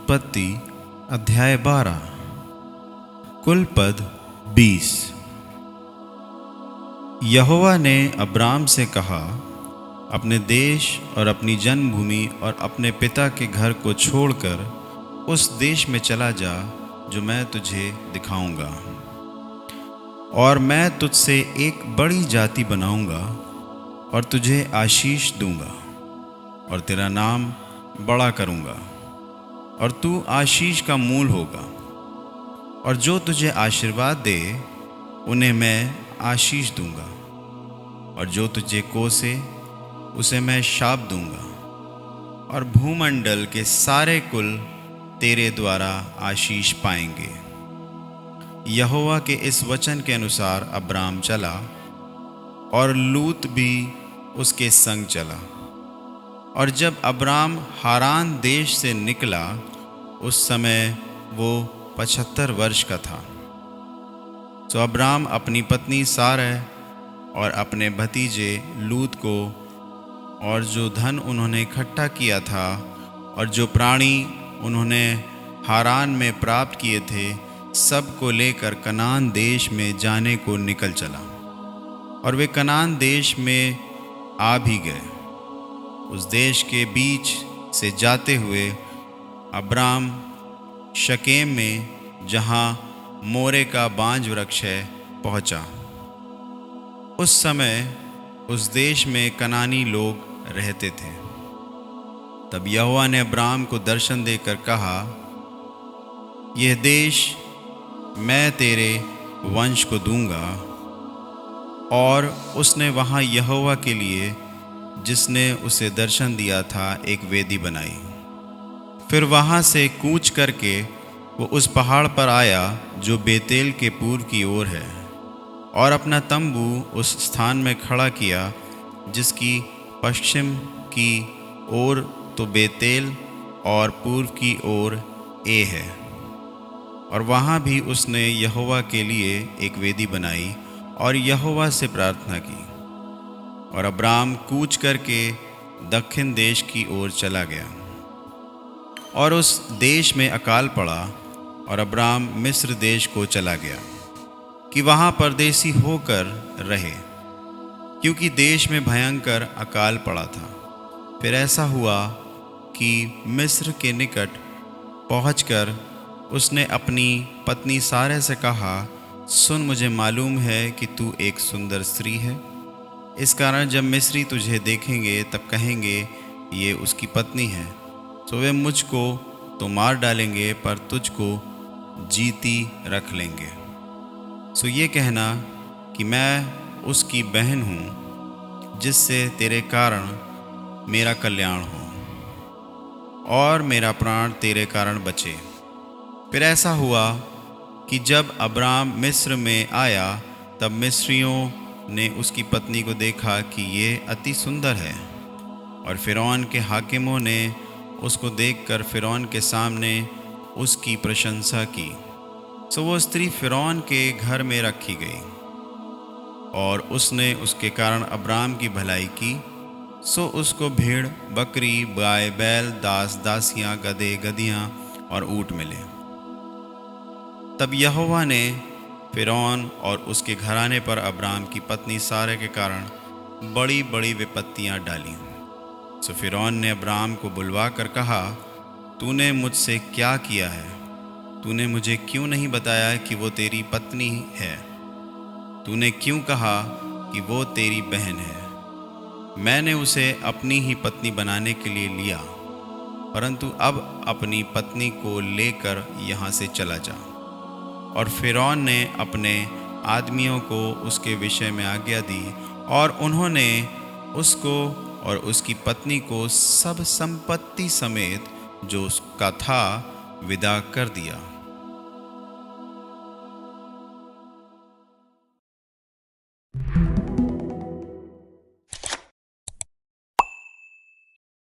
उत्पत्ति अध्याय 12 कुल पद 20। यहोवा ने अब्राम से कहा, अपने देश और अपनी जन्मभूमि और अपने पिता के घर को छोड़कर उस देश में चला जा जो मैं तुझे दिखाऊंगा, और मैं तुझसे एक बड़ी जाति बनाऊंगा और तुझे आशीष दूंगा और तेरा नाम बड़ा करूंगा और तू आशीष का मूल होगा। और जो तुझे आशीर्वाद दे उन्हें मैं आशीष दूंगा, और जो तुझे कोसे उसे मैं शाप दूंगा। और भूमंडल के सारे कुल तेरे द्वारा आशीष पाएंगे। यहोवा के इस वचन के अनुसार अब्राम चला और लूत भी उसके संग चला। और जब अब्राम हारान देश से निकला उस समय वो 75 वर्ष का था। तो अब्राम अपनी पत्नी सारह और अपने भतीजे लूत को और जो धन उन्होंने इकट्ठा किया था और जो प्राणी उन्होंने हारान में प्राप्त किए थे, सब को लेकर कनान देश में जाने को निकल चला। और वे कनान देश में आ भी गए। उस देश के बीच से जाते हुए अब्राम शकेम में, जहाँ मोरे का बांज वृक्ष है, पहुँचा। उस समय उस देश में कनानी लोग रहते थे। तब यहोवा ने अब्राम को दर्शन देकर कहा, यह देश मैं तेरे वंश को दूंगा। और उसने वहाँ यहोवा के लिए, जिसने उसे दर्शन दिया था, एक वेदी बनाई। फिर वहाँ से कूच करके वो उस पहाड़ पर आया जो बेतेल के पूर्व की ओर है, और अपना तंबू उस स्थान में खड़ा किया जिसकी पश्चिम की ओर तो बेतेल और पूर्व की ओर ए है। और वहाँ भी उसने यहोवा के लिए एक वेदी बनाई और यहोवा से प्रार्थना की। और अब्राम कूच करके दक्षिण देश की ओर चला गया। और उस देश में अकाल पड़ा, और अब्राम मिस्र देश को चला गया कि वहाँ परदेसी होकर रहे, क्योंकि देश में भयंकर अकाल पड़ा था। फिर ऐसा हुआ कि मिस्र के निकट पहुंचकर उसने अपनी पत्नी सारह से कहा, सुन, मुझे मालूम है कि तू एक सुंदर स्त्री है। इस कारण जब मिस्री तुझे देखेंगे तब कहेंगे, ये उसकी पत्नी है। तो वे मुझको तो मार डालेंगे, पर तुझको जीती रख लेंगे। सो ये कहना कि मैं उसकी बहन हूँ, जिससे तेरे कारण मेरा कल्याण हो और मेरा प्राण तेरे कारण बचे। फिर ऐसा हुआ कि जब अब्राम मिस्र में आया, तब मिस्रियों ने उसकी पत्नी को देखा कि ये अति सुंदर है। और फ़िरौन के हाकिमों ने उसको देखकर फ़िरौन के सामने उसकी प्रशंसा की। सो वो स्त्री फ़िरौन के घर में रखी गई, और उसने उसके कारण अब्राम की भलाई की। सो उसको भेड़, बकरी, गाय, बैल, दास, दासियाँ, गधे, गधियाँ और ऊँट मिले। तब यहोवा ने फ़िरौन और उसके घराने पर अब्राम की पत्नी सारह के कारण बड़ी बड़ी विपत्तियां डाली। सो फ़िरौन ने अब्राम को बुलवा कर कहा, तूने मुझसे क्या किया है? तूने मुझे क्यों नहीं बताया कि वो तेरी पत्नी है? तूने क्यों कहा कि वो तेरी बहन है? मैंने उसे अपनी ही पत्नी बनाने के लिए लिया, परंतु अब अपनी पत्नी को लेकर यहाँ से चला जा। और फ़िरौन ने अपने आदमियों को उसके विषय में आज्ञा दी, और उन्होंने उसको और उसकी पत्नी को सब संपत्ति समेत जो उसका था विदा कर दिया।